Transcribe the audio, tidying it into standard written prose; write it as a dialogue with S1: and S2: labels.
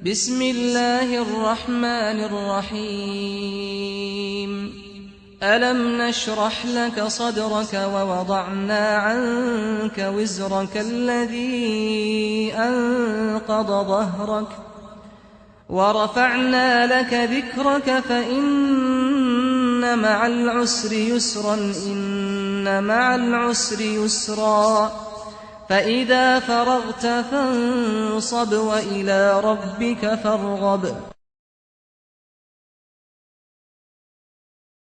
S1: بسم الله الرحمن الرحيم ألم نشرح لك صدرك ووضعنا عنك وزرك الذي أنقض ظهرك ورفعنا لك ذكرك فإن مع العسر يسرا إن مع العسر يسرا فإذا فرغت فانصب وإلى ربك فارغب